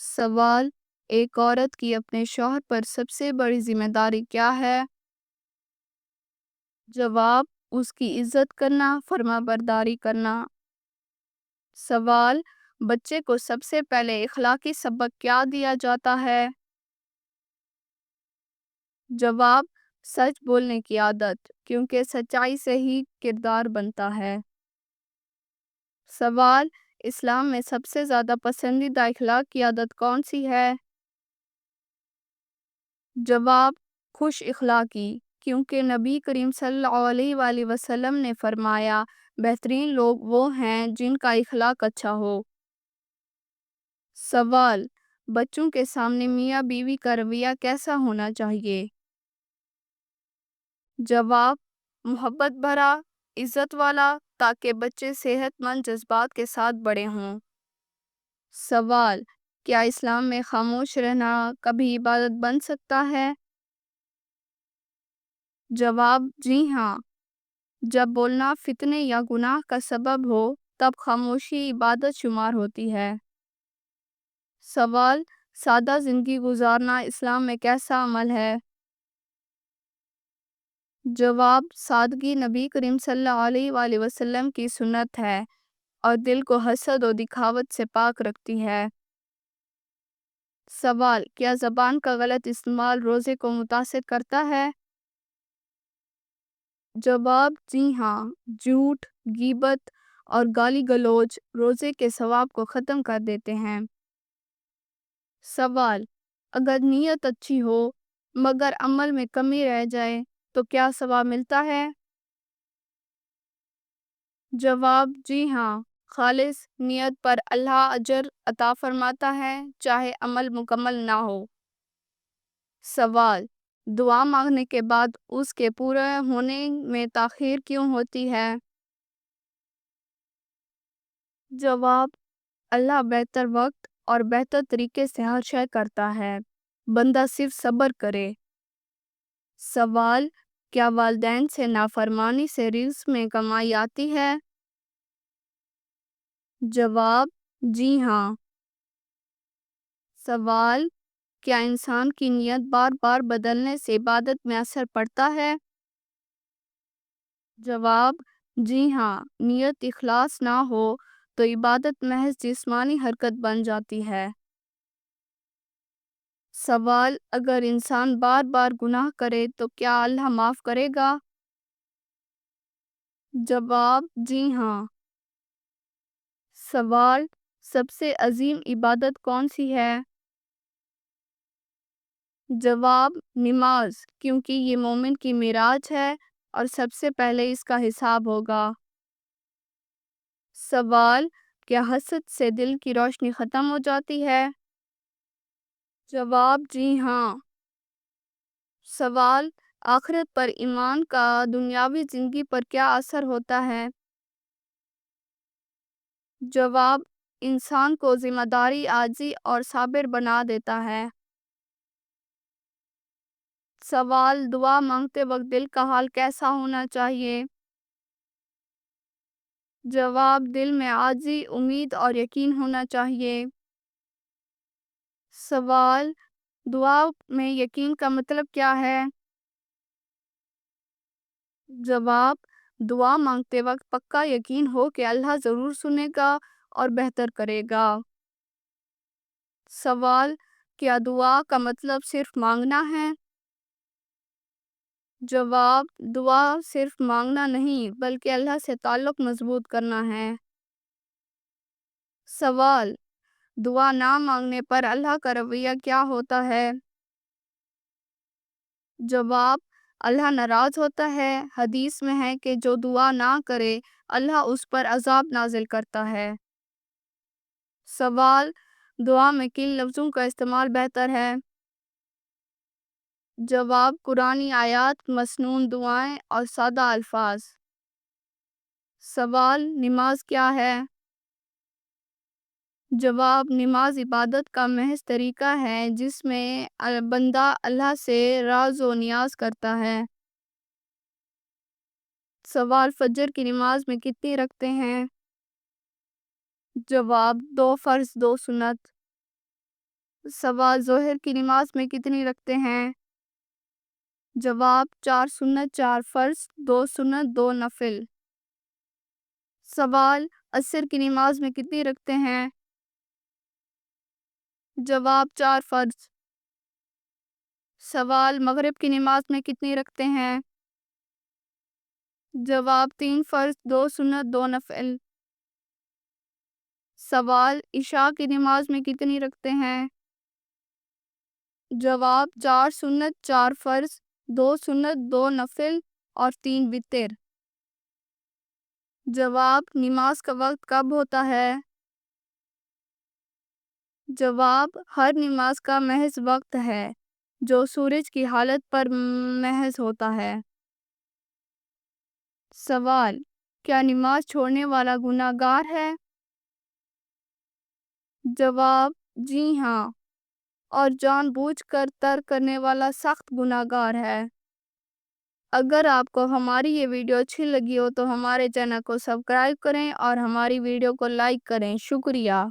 سوال: ایک عورت کی اپنے شوہر پر سب سے بڑی ذمہ داری کیا ہے؟ جواب: اس کی عزت کرنا، فرما برداری کرنا۔ سوال: بچے کو سب سے پہلے اخلاقی سبق کیا دیا جاتا ہے؟ جواب: سچ بولنے کی عادت، کیونکہ سچائی سے ہی کردار بنتا ہے۔ سوال: اسلام میں سب سے زیادہ پسندیدہ اخلاق کی عادت کون سی ہے؟ جواب: خوش اخلاقی، کیونکہ نبی کریم صلی اللہ علیہ وآلہ وسلم نے فرمایا، بہترین لوگ وہ ہیں جن کا اخلاق اچھا ہو۔ سوال: بچوں کے سامنے میاں بیوی کا رویہ کیسا ہونا چاہیے؟ جواب: محبت بھرا، عزت والا، تاکہ بچے صحت مند جذبات کے ساتھ بڑے ہوں۔ سوال: کیا اسلام میں خاموش رہنا کبھی عبادت بن سکتا ہے؟ جواب: جی ہاں، جب بولنا فتنے یا گناہ کا سبب ہو تب خاموشی عبادت شمار ہوتی ہے۔ سوال: سادہ زندگی گزارنا اسلام میں کیسا عمل ہے؟ جواب: سادگی نبی کریم صلی اللہ علیہ وآلہ وسلم کی سنت ہے اور دل کو حسد و دکھاوت سے پاک رکھتی ہے۔ سوال: کیا زبان کا غلط استعمال روزے کو متاثر کرتا ہے؟ جواب: جی ہاں، جھوٹ، غیبت اور گالی گلوچ روزے کے ثواب کو ختم کر دیتے ہیں۔ سوال: اگر نیت اچھی ہو مگر عمل میں کمی رہ جائے تو کیا ثواب ملتا ہے؟ جواب: جی ہاں، خالص نیت پر اللہ اجر عطا فرماتا ہے، چاہے عمل مکمل نہ ہو۔ سوال: دعا مانگنے کے بعد اس کے پورے ہونے میں تاخیر کیوں ہوتی ہے؟ جواب: اللہ بہتر وقت اور بہتر طریقے سے ہر شے کرتا ہے، بندہ صرف صبر کرے۔ سوال: کیا والدین سے نافرمانی سے رزق میں کمی آتی ہے؟ جواب: جی ہاں۔ سوال: کیا انسان کی نیت بار بار بدلنے سے عبادت میں اثر پڑتا ہے؟ جواب: جی ہاں، نیت اخلاص نہ ہو تو عبادت محض جسمانی حرکت بن جاتی ہے۔ سوال: اگر انسان بار بار گناہ کرے تو کیا اللہ معاف کرے گا؟ جواب: جی ہاں۔ سوال: سب سے عظیم عبادت کون سی ہے؟ جواب: نماز، کیونکہ یہ مومن کی معراج ہے اور سب سے پہلے اس کا حساب ہوگا۔ سوال: کیا حسد سے دل کی روشنی ختم ہو جاتی ہے؟ جواب: جی ہاں۔ سوال: آخرت پر ایمان کا دنیاوی زندگی پر کیا اثر ہوتا ہے؟ جواب: انسان کو ذمہ داری، عاجزی اور صابر بنا دیتا ہے۔ سوال: دعا مانگتے وقت دل کا حال کیسا ہونا چاہیے؟ جواب: دل میں عاجزی، امید اور یقین ہونا چاہیے۔ سوال: دعا میں یقین کا مطلب کیا ہے؟ جواب: دعا مانگتے وقت پکا یقین ہو کہ اللہ ضرور سنے گا اور بہتر کرے گا۔ سوال: کیا دعا کا مطلب صرف مانگنا ہے؟ جواب: دعا صرف مانگنا نہیں بلکہ اللہ سے تعلق مضبوط کرنا ہے۔ سوال: دعا نہ مانگنے پر اللہ کا رویہ کیا ہوتا ہے؟ جواب: اللہ ناراض ہوتا ہے۔ حدیث میں ہے کہ جو دعا نہ کرے اللہ اس پر عذاب نازل کرتا ہے۔ سوال: دعا میں کن لفظوں کا استعمال بہتر ہے؟ جواب: قرآنی آیات، مسنون دعائیں اور سادہ الفاظ۔ سوال: نماز کیا ہے؟ جواب: نماز عبادت کا محض طریقہ ہے جس میں بندہ اللہ سے راز و نیاز کرتا ہے۔ سوال: فجر کی نماز میں کتنی رکعتیں ہیں؟ جواب: 2 فرض 2 سنت۔ سوال، ظہر کی نماز میں کتنی رکعتیں ہیں؟ جواب، 4 سنت 4 فرض 2 سنت 2 نفل۔ سوال، عصر کی نماز میں کتنی رکعتیں ہیں؟ جواب، 4 فرض۔ سوال، مغرب کی نماز میں کتنی رکعتیں ہیں؟ جواب، 3 فرض 2 سنت 2 نفل۔ سوال، عشاء کی نماز میں کتنی رکعتیں ہیں؟ جواب، 4 سنت 4 فرض 2 سنت 2 نفل اور 3 وتر۔ جواب، نماز کا وقت کب ہوتا ہے؟ جواب، ہر نماز کا محض وقت ہے جو سورج کی حالت پر محض ہوتا ہے۔ سوال، کیا نماز چھوڑنے والا گناہ گار ہے؟ جواب، جی ہاں، اور جان بوجھ کر ترک کرنے والا سخت گناہ گار ہے۔ اگر آپ کو ہماری یہ ویڈیو اچھی لگی ہو تو ہمارے چینل کو سبسکرائب کریں اور ہماری ویڈیو کو لائک کریں۔ شکریہ۔